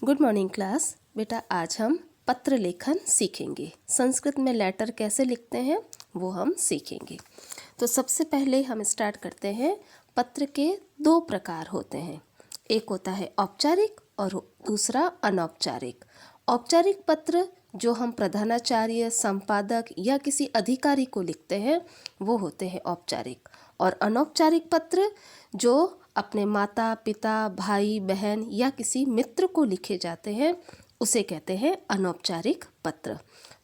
Good morning class. बेटा आज हम पत्र लेखन सीखेंगे। संस्कृत में लेटर कैसे लिखते हैं वो हम सीखेंगे। तो सबसे पहले हम स्टार्ट करते हैं। पत्र के दो प्रकार होते हैं, एक होता है औपचारिक और दूसरा अनौपचारिक। औपचारिक पत्र जो हम प्रधानाचार्य, संपादक या किसी अधिकारी को लिखते हैं वो होते हैं औपचारिक, और अनौपचारिक पत्र जो अपने माता पिता, भाई बहन या किसी मित्र को लिखे जाते हैं उसे कहते हैं अनौपचारिक पत्र।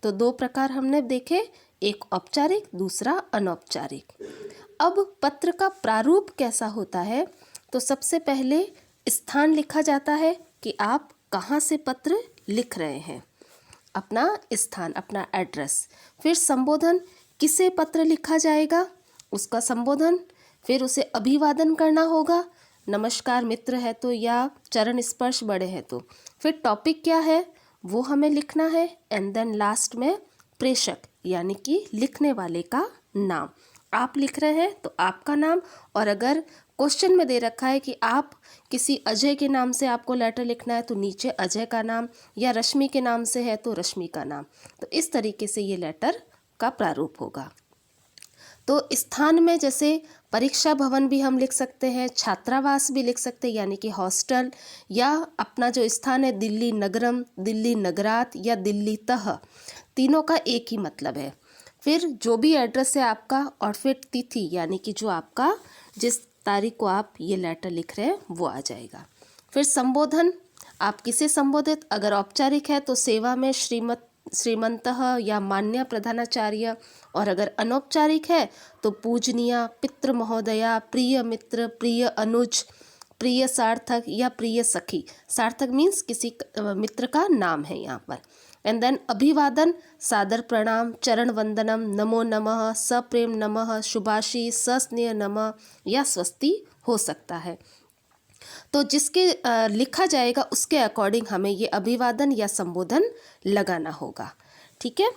तो दो प्रकार हमने देखे, एक औपचारिक दूसरा अनौपचारिक। अब पत्र का प्रारूप कैसा होता है, तो सबसे पहले स्थान लिखा जाता है कि आप कहाँ से पत्र लिख रहे हैं, अपना स्थान, अपना एड्रेस। फिर संबोधन, किसे पत्र लिखा जाएगा उसका संबोधन। फिर उसे अभिवादन करना होगा, नमस्कार मित्र है तो, या चरण स्पर्श बड़े हैं तो। फिर टॉपिक क्या है वो हमें लिखना है, एंड देन लास्ट में प्रेषक यानी कि लिखने वाले का नाम। आप लिख रहे हैं तो आपका नाम, और अगर क्वेश्चन में दे रखा है कि आप किसी अजय के नाम से आपको लेटर लिखना है तो नीचे अजय का नाम, या रश्मि के नाम से है तो रश्मि का नाम। तो इस तरीके से ये लेटर का प्रारूप होगा। तो स्थान में जैसे परीक्षा भवन भी हम लिख सकते हैं, छात्रावास भी लिख सकते हैं यानी कि हॉस्टल, या अपना जो स्थान है दिल्ली नगरम, दिल्ली नगरात या दिल्ली तह, तीनों का एक ही मतलब है। फिर जो भी एड्रेस है आपका, और फिर तिथि यानी कि जो आपका जिस तारीख को आप ये लेटर लिख रहे हैं वो आ जाएगा। फिर संबोधन, आप किसे संबोधित, अगर औपचारिक है तो सेवा में श्रीमंतः या मान्य प्रधानाचार्य, और अगर अनौपचारिक है तो पूजनीय, पितृ महोदया, प्रिय मित्र, प्रिय अनुज, प्रिय सार्थक या प्रिय सखी। सार्थक मीन्स किसी मित्र का नाम है यहाँ पर। एंड देन अभिवादन, सादर प्रणाम, चरण वंदनम, नमो नमः, सप्रेम नमः, शुभाशी, सस्नेह नमः या स्वस्ति हो सकता है। तो जिसके लिखा जाएगा उसके अकॉर्डिंग हमें ये अभिवादन या संबोधन लगाना होगा। ठीक है।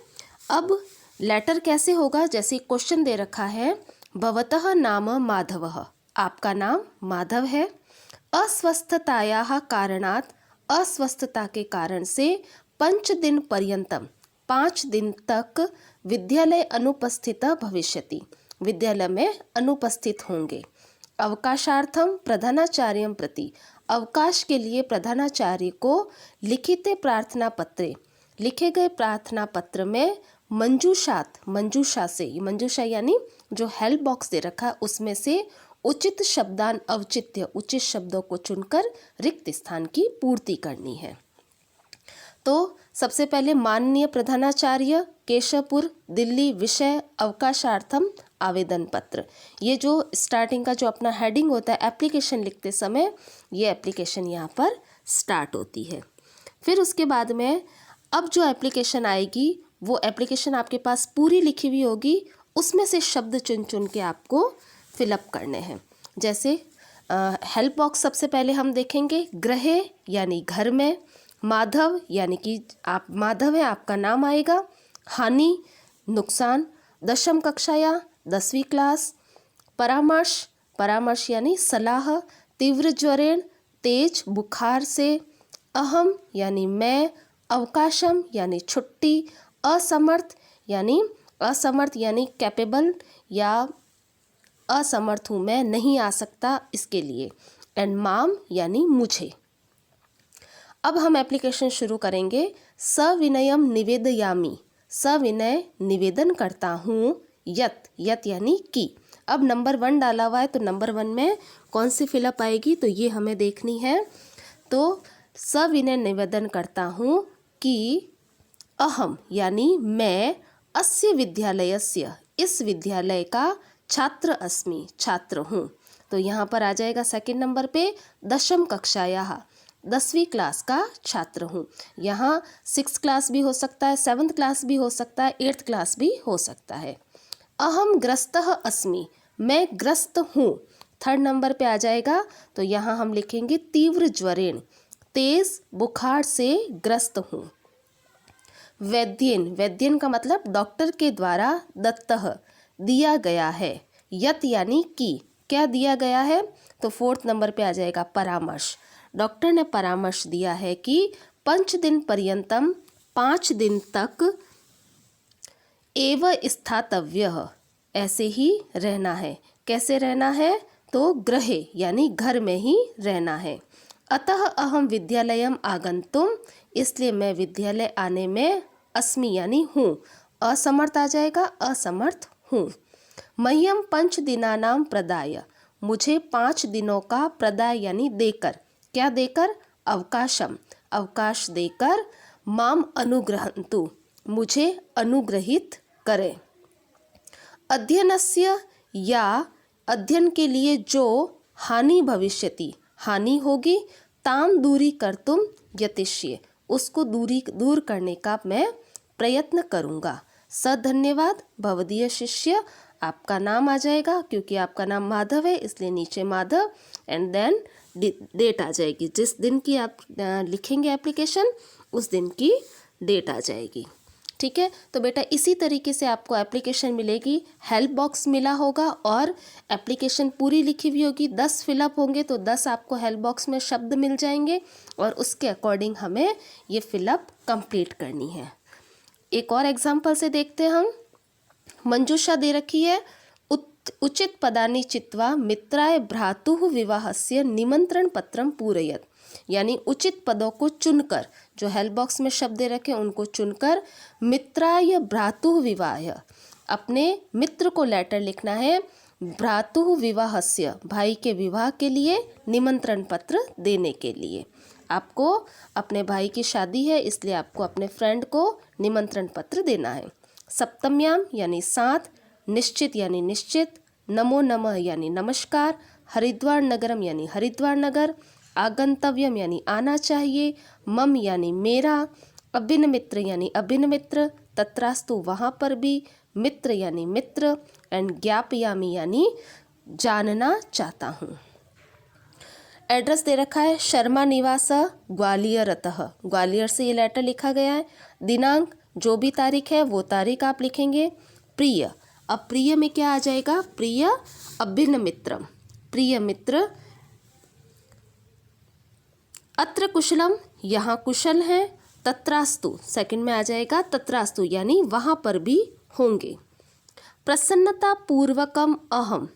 अब लेटर कैसे होगा, जैसे क्वेश्चन दे रखा है, भवतः नाम माधवः, आपका नाम माधव है, अस्वस्थतायाः कारणात्, अस्वस्थता के कारण से, 5 दिन पर्यंतम, 5 दिन तक, विद्यालय अनुपस्थितः भविष्यति, विद्यालय में अनुपस्थित होंगे, अवकाशार्थम प्रधानाचार्यं प्रति, अवकाश के लिए प्रधानाचार्य को, लिखिते प्रार्थना पत्रे, लिखे गए प्रार्थना पत्र में, मंजूषात, मंजूषा से, मंजूषा यानी जो हेल्प बॉक्स दे रखा है उसमें से, उचित शब्दान अवचित्य, उचित शब्दों को चुनकर रिक्त स्थान की पूर्ति करनी है। तो सबसे पहले माननीय प्रधानाचार्य, केशवपुर, दिल्ली, विषय अवकाशार्थम आवेदन पत्र। ये जो स्टार्टिंग का जो अपना हेडिंग होता है एप्लीकेशन लिखते समय, ये एप्लीकेशन यहाँ पर स्टार्ट होती है। फिर उसके बाद में अब जो एप्लीकेशन आएगी वो एप्लीकेशन आपके पास पूरी लिखी हुई होगी, उसमें से शब्द चुन चुन के आपको फिलअप करने हैं। जैसे हेल्प बॉक्स सबसे पहले हम देखेंगे, गृहे यानी घर में, माधव यानी कि आप माधव है आपका नाम आएगा, हानि नुकसान, दशम कक्षा या 10वीं क्लास, परामर्श, परामर्श यानी सलाह, तीव्र ज्वरेण, तेज बुखार से, अहम यानी मैं, अवकाशम यानी छुट्टी, असमर्थ यानी कैपेबल या असमर्थ हूँ मैं, नहीं आ सकता इसके लिए, एंड माम यानी मुझे। अब हम एप्लीकेशन शुरू करेंगे। सविनयम निवेदयामि, सविनय निवेदन करता हूँ, यत, यत यानी कि। अब नंबर 1 डाला हुआ है तो नंबर 1 में कौन सी फिलअप आएगी तो ये हमें देखनी है। तो सविनय निवेदन करता हूँ कि अहम यानी मैं, अस्य विद्यालयस्य, इस विद्यालय का, छात्र अस्मि, छात्र हूँ। तो यहाँ पर आ जाएगा सेकंड नंबर पे, दशम कक्षायाः, 10वीं क्लास का छात्र हूँ। यहाँ 6th क्लास भी हो सकता है, 7th क्लास भी हो सकता है, 8th क्लास भी हो सकता है। अहम ग्रस्तः अस्मि, मैं ग्रस्त हूँ। 3rd नंबर पे आ जाएगा तो यहाँ हम लिखेंगे तीव्र ज्वरेण, तेज बुखार से ग्रस्त हूँ। वैद्येन, वैद्येन का मतलब डॉक्टर के द्वारा, दत्तः दिया गया है, यत यानी कि, क्या दिया गया है तो 4th नंबर पे आ जाएगा परामर्श, डॉक्टर ने परामर्श दिया है कि 5 दिन पर्यंतम 5 दिन तक एव स्थातव्यः ऐसे ही रहना है। कैसे रहना है? तो गृहे यानी घर में ही रहना है। अतः अहम विद्यालयम आगंतुम इसलिए मैं विद्यालय आने में अस्मि यानी हूँ। असमर्थ आ जाएगा, असमर्थ हूँ। मह्यम 5 दिनानाम प्रदाय मुझे 5 दिनों का प्रदाय यानी देकर, क्या देकर? अवकाशम अवकाश देकर, माम अनुग्रहन्तु मुझे अनुग्रहित करें। अध्ययनस्य या अध्ययन के लिए जो हानि भविष्यति हानि होगी, ताम दूरी कर्तुम यतिष्ये उसको दूर करने का मैं प्रयत्न करूँगा। धन्यवाद भवदीय शिष्य, आपका नाम आ जाएगा क्योंकि आपका नाम माधव है इसलिए नीचे माधव एंड देन डेट आ जाएगी। जिस दिन की आप लिखेंगे एप्लीकेशन उस दिन की डेट आ जाएगी। ठीक है, तो बेटा इसी तरीके से आपको एप्लीकेशन मिलेगी। हेल्प बॉक्स मिला होगा और एप्लीकेशन पूरी लिखी हुई होगी। 10 फिलअप होंगे तो 10 आपको हेल्प बॉक्स में शब्द मिल जाएंगे और उसके अकॉर्डिंग हमें ये फिलअप कंप्लीट करनी है। एक और एग्जाम्पल से देखते हैं हम। मंजूषा दे रखी है, उचित पदानि चित्वा मित्राय भ्रातुः विवाहस्य निमंत्रण पत्रम पूरयत यानी उचित पदों को चुनकर, जो हेल्प बॉक्स में शब्द दे रखे उनको चुनकर मित्राय भ्रातुः विवाह अपने मित्र को लेटर लिखना है। भ्रातुः विवाहस्य भाई के विवाह के लिए, निमंत्रण पत्र देने के लिए। आपको अपने भाई की शादी है इसलिए आपको अपने फ्रेंड को निमंत्रण पत्र देना है। सप्तम्याम यानी 7, निश्चित यानी निश्चित, नमो नमः यानी नमस्कार, हरिद्वार नगरम यानी हरिद्वार नगर, आगंतव्यम यानी आना चाहिए, मम यानी मेरा, अभिन्न मित्र यानी अभिन्न मित्र, तत्रास्तु वहाँ पर भी, मित्र यानी मित्र एंड ज्ञापयामी यानी जानना चाहता हूँ। एड्रेस दे रखा है शर्मा निवास ग्वालियरतः, ग्वालियर से ये लेटर लिखा गया है। दिनांक जो भी तारीख है वो तारीख आप लिखेंगे। प्रिय, अब प्रिय में क्या आ जाएगा? प्रिय अभिन्न मित्रम, प्रिय मित्र। अत्र कुशलम यहाँ कुशल है। तत्रास्तु सेकंड में आ जाएगा तत्रास्तु यानी वहाँ पर भी होंगे। प्रसन्नता पूर्वकम अहम,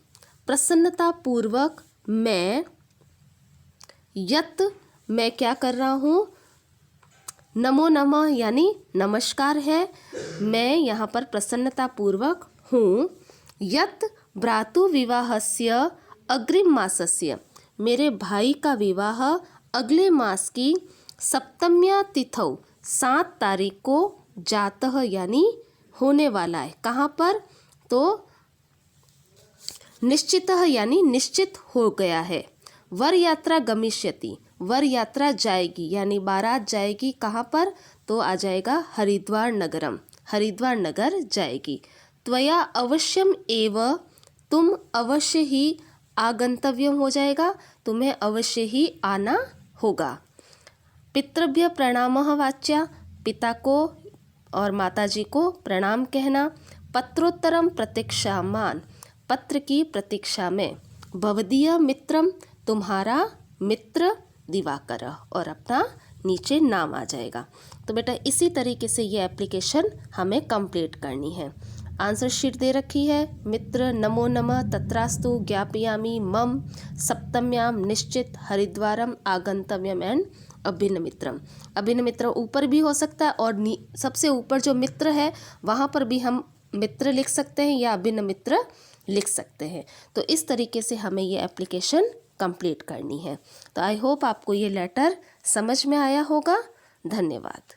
प्रसन्नता पूर्वक मैं, यत मैं क्या कर रहा हूँ, नमो नमः यानी नमस्कार है, मैं यहाँ पर प्रसन्नता पूर्वक हूँ। यत भ्रातु विवाहस्य अग्रिम मासस्य मेरे भाई का विवाह अगले मास की सप्तम्या तिथौ 7 तारीख को जातः यानी होने वाला है। कहाँ पर? तो निश्चितः यानी निश्चित हो गया है। वर यात्रा गमिष्यति वर यात्रा जाएगी यानी बारात जाएगी। कहाँ पर? तो आ जाएगा हरिद्वार नगरम, हरिद्वार नगर जाएगी। त्वया अवश्यम एव तुम अवश्य ही आगंतव्यम हो जाएगा, तुम्हें अवश्य ही आना होगा। पितृभ्य प्रणामः वाच्या पिता को और माताजी को प्रणाम कहना। पत्रोत्तरम प्रतीक्षामान पत्र की प्रतीक्षा में। भवदीय मित्रम तुम्हारा मित्र दिवाकर और अपना नीचे नाम आ जाएगा। तो बेटा इसी तरीके से ये एप्लीकेशन हमें कंप्लीट करनी है। आंसर शीट दे रखी है। मित्र, नमो नमः, तत्रास्तु, ज्ञापयामी, मम, सप्तम्याम, निश्चित, हरिद्वारम, आगंतव्यम एंड अभिन्न मित्रम। अभिन्न मित्र ऊपर भी हो सकता है और सबसे ऊपर जो मित्र है वहाँ पर भी हम मित्र लिख सकते हैं या अभिन्न मित्र लिख सकते हैं। तो इस तरीके से हमें ये एप्लीकेशन कंप्लीट करनी है। तो आई होप आपको ये लेटर समझ में आया होगा। धन्यवाद।